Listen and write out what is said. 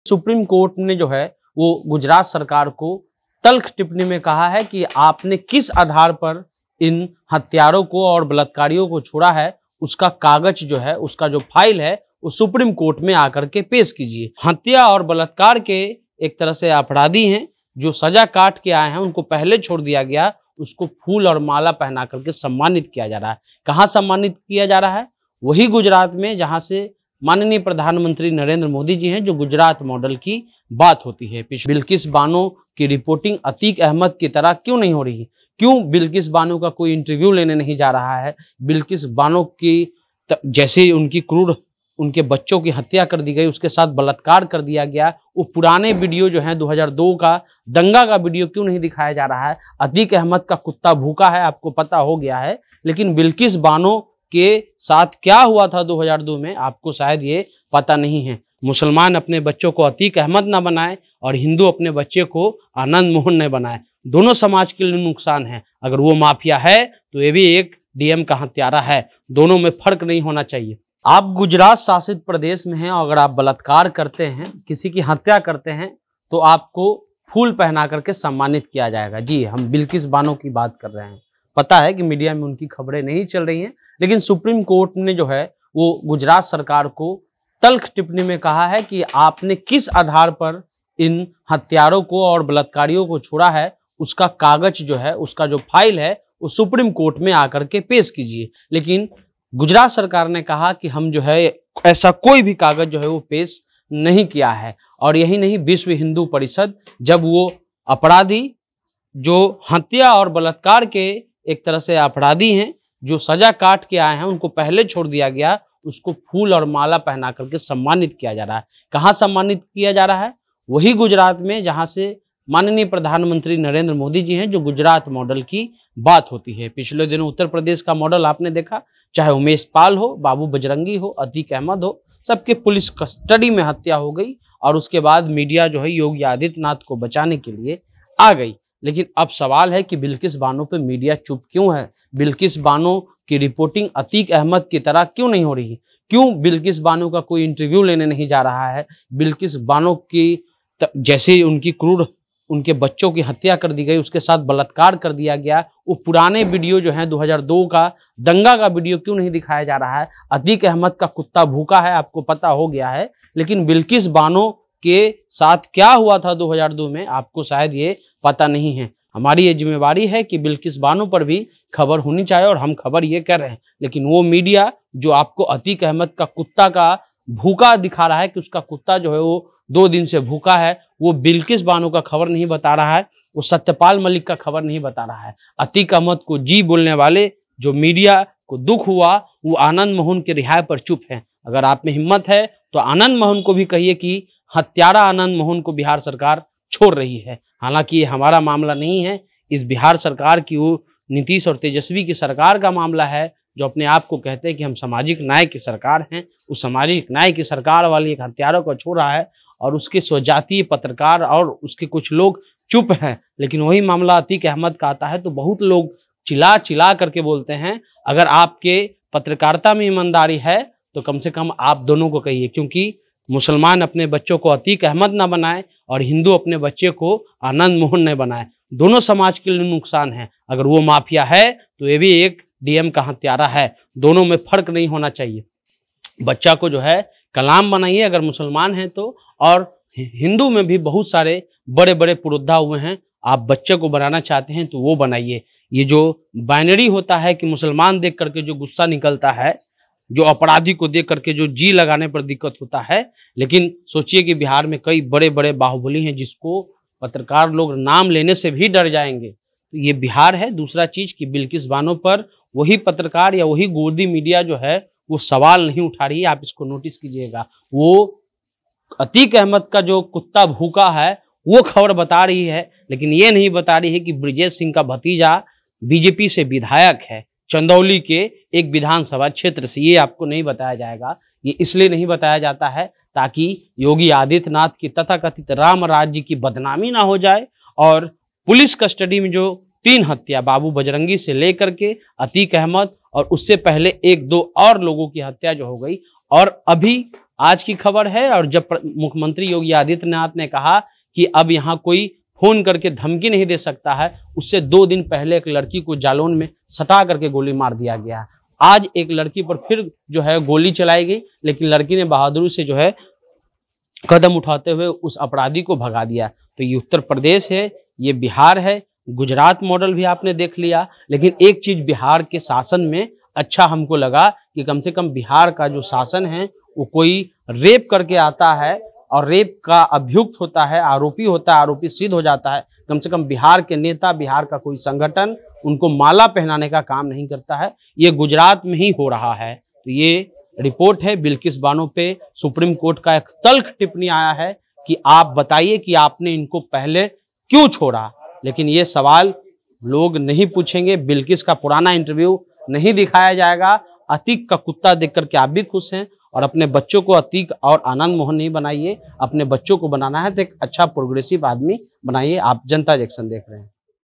Supreme court ने जो है वो गुजरात सरकार को तल्ख टिप्पणी में कहा है कि आपने किस आधार पर इन हत्यारों को और बलात्कारियों को छोड़ा है, उसका कागज जो है, उसका जो फाइल है वो सुप्रीम कोर्ट में आकर के पेश कीजिए। हत्या और बलात्कार के एक तरह से अपराधी हैं जो सजा काट के आए हैं, उनको पहले छोड़ दिया गया, उसको फूल और माला पहना करके सम्मानित किया जा रहा है। कहाँ सम्मानित किया जा रहा है? वही गुजरात में जहाँ से माननीय प्रधानमंत्री नरेंद्र मोदी जी हैं, जो गुजरात मॉडल की बात होती है। बिल्किस बानो की रिपोर्टिंग अतीक अहमद की तरह क्यों नहीं हो रही? क्यों बिल्किस बानो का कोई इंटरव्यू लेने नहीं जा रहा है? बिल्किस बानो की जैसे उनके बच्चों की हत्या कर दी गई, उसके साथ बलात्कार कर दिया गया, वो पुराने वीडियो जो है 2002 का दंगा का वीडियो क्यों नहीं दिखाया जा रहा है? अतीक अहमद का कुत्ता भूखा है, आपको पता हो गया है, लेकिन बिल्किस बानो के साथ क्या हुआ था 2002 में आपको शायद ये पता नहीं है। मुसलमान अपने बच्चों को अतीक अहमद ना बनाए और हिंदू अपने बच्चे को आनंद मोहन न बनाए, दोनों समाज के लिए नुकसान है। अगर वो माफिया है तो ये भी एक डीएम का हत्यारा है, दोनों में फर्क नहीं होना चाहिए। आप गुजरात शासित प्रदेश में हैं और अगर आप बलात्कार करते हैं, किसी की हत्या करते हैं, तो आपको फूल पहना करके सम्मानित किया जाएगा। जी, हम बिल्किस बानो की बात कर रहे हैं। पता है कि मीडिया में उनकी खबरें नहीं चल रही हैं, लेकिन सुप्रीम कोर्ट ने जो है वो गुजरात सरकार को तल्ख टिप्पणी में कहा है कि आपने किस आधार पर इन हत्यारों को और बलात्कारियों को छोड़ा है, उसका कागज जो है, उसका जो फाइल है वो सुप्रीम कोर्ट में आकर के पेश कीजिए। लेकिन गुजरात सरकार ने कहा कि हम जो है ऐसा कोई भी कागज जो है वो पेश नहीं किया है। और यही नहीं, विश्व हिंदू परिषद जब वो अपराधी जो हत्या और बलात्कार के एक तरह से अपराधी हैं, जो सजा काट के आए हैं, उनको पहले छोड़ दिया गया, उसको फूल और माला पहना करके सम्मानित किया जा रहा है। कहाँ सम्मानित किया जा रहा है? वही गुजरात में जहाँ से माननीय प्रधानमंत्री नरेंद्र मोदी जी हैं, जो गुजरात मॉडल की बात होती है। पिछले दिनों उत्तर प्रदेश का मॉडल आपने देखा, चाहे उमेश पाल हो, बाबू बजरंगी हो, अतीक अहमद हो, सबके पुलिस कस्टडी में हत्या हो गई और उसके बाद मीडिया जो है योगी आदित्यनाथ को बचाने के लिए आ गई। लेकिन अब सवाल है कि बिल्किस बानो पे मीडिया चुप क्यों है? बिल्किस बानो की रिपोर्टिंग अतीक अहमद की तरह क्यों नहीं हो रही? क्यों बिल्किस बानो का कोई इंटरव्यू लेने नहीं जा रहा है? बिल्किस बानो की जैसे उनके बच्चों की हत्या कर दी गई, उसके साथ बलात्कार कर दिया गया, वो पुराने वीडियो जो है 2002 का दंगा का वीडियो क्यों नहीं दिखाया जा रहा है? अतीक अहमद का कुत्ता भूखा है, आपको पता हो गया है, लेकिन बिल्किस बानो के साथ क्या हुआ था 2002 में आपको शायद ये पता नहीं है। हमारी ये जिम्मेवारी है कि बिल्किस बानो पर भी खबर होनी चाहिए और हम खबर ये कर रहे हैं, लेकिन वो मीडिया जो आपको अतीक अहमद का कुत्ता का भूखा दिखा रहा है कि उसका कुत्ता जो है वो 2 दिन से भूखा है, वो बिल्किस बानो का खबर नहीं बता रहा है, वो सत्यपाल मलिक का खबर नहीं बता रहा है। अतीक अहमद को जी बोलने वाले जो मीडिया को दुख हुआ, वो आनंद मोहन के रिहाई पर चुप है। अगर आप में हिम्मत है तो आनंद मोहन को भी कहिए कि हत्यारा आनंद मोहन को बिहार सरकार छोड़ रही है। हालांकि ये हमारा मामला नहीं है, इस बिहार सरकार की, वो नीतीश और तेजस्वी की सरकार का मामला है, जो अपने आप को कहते हैं कि हम सामाजिक न्याय की सरकार हैं। उस सामाजिक न्याय की सरकार वाली एक हत्यारों को छोड़ रहा है और उसके स्वजातीय पत्रकार और उसके कुछ लोग चुप हैं। लेकिन वही मामला अतीक अहमद का आता है तो बहुत लोग चिल्ला चिल्ला करके बोलते हैं। अगर आपके पत्रकारिता में ईमानदारी है तो कम से कम आप दोनों को कहिए, क्योंकि मुसलमान अपने बच्चों को अतीक अहमद ना बनाए और हिंदू अपने बच्चे को आनंद मोहन न बनाए, दोनों समाज के लिए नुकसान है। अगर वो माफिया है तो ये भी एक डीएम का हत्यारा है, दोनों में फर्क नहीं होना चाहिए। बच्चा को जो है कलाम बनाइए अगर मुसलमान हैं तो, और हिंदू में भी बहुत सारे बड़े बड़े पुरोधा हुए हैं, आप बच्चे को बनाना चाहते हैं तो वो बनाइए। ये जो बाइनरी होता है कि मुसलमान देख करके जो गुस्सा निकलता है, जो अपराधी को देख करके जो जी लगाने पर दिक्कत होता है, लेकिन सोचिए कि बिहार में कई बड़े बड़े बाहुबली हैं जिसको पत्रकार लोग नाम लेने से भी डर जाएंगे। तो ये बिहार है। दूसरा चीज कि बिल्किस बानो पर वही पत्रकार या वही गोदी मीडिया जो है वो सवाल नहीं उठा रही है, आप इसको नोटिस कीजिएगा। वो अतीक अहमद का जो कुत्ता भूखा है वो खबर बता रही है, लेकिन ये नहीं बता रही है कि ब्रिजेश सिंह का भतीजा बीजेपी से विधायक है, चंदौली के एक विधानसभा क्षेत्र से। ये आपको नहीं बताया जाएगा। ये इसलिए नहीं बताया जाता है ताकि योगी आदित्यनाथ की तथाकथित राम राज्य की बदनामी ना हो जाए। और पुलिस कस्टडी में जो 3 हत्या, बाबू बजरंगी से लेकर के अतीक अहमद और उससे पहले 1-2 और लोगों की हत्या जो हो गई, और अभी आज की खबर है। और जब मुख्यमंत्री योगी आदित्यनाथ ने कहा कि अब यहाँ कोई फोन करके धमकी नहीं दे सकता है, उससे 2 दिन पहले एक लड़की को जालौन में सटा करके गोली मार दिया गया। आज एक लड़की पर फिर जो है गोली चलाई गई, लेकिन लड़की ने बहादुरी से जो है कदम उठाते हुए उस अपराधी को भगा दिया। तो ये उत्तर प्रदेश है, ये बिहार है, गुजरात मॉडल भी आपने देख लिया। लेकिन एक चीज बिहार के शासन में अच्छा हमको लगा कि कम से कम बिहार का जो शासन है वो कोई रेप करके आता है और रेप का अभियुक्त होता है, आरोपी होता है, आरोपी सिद्ध हो जाता है, कम से कम बिहार के नेता, बिहार का कोई संगठन उनको माला पहनाने का काम नहीं करता है। ये गुजरात में ही हो रहा है। तो ये रिपोर्ट है बिल्किस बानो पे सुप्रीम कोर्ट का एक तल्ख टिप्पणी आया है कि आप बताइए कि आपने इनको पहले क्यों छोड़ा। लेकिन ये सवाल लोग नहीं पूछेंगे, बिल्किस का पुराना इंटरव्यू नहीं दिखाया जाएगा। अतीक का कुत्ता देख करके आप भी खुश हैं, और अपने बच्चों को अतीक और आनंद मोहन नहीं बनाइए। अपने बच्चों को बनाना है तो एक अच्छा प्रोग्रेसिव आदमी बनाइए। आप जनता जंक्शन देख रहे हैं।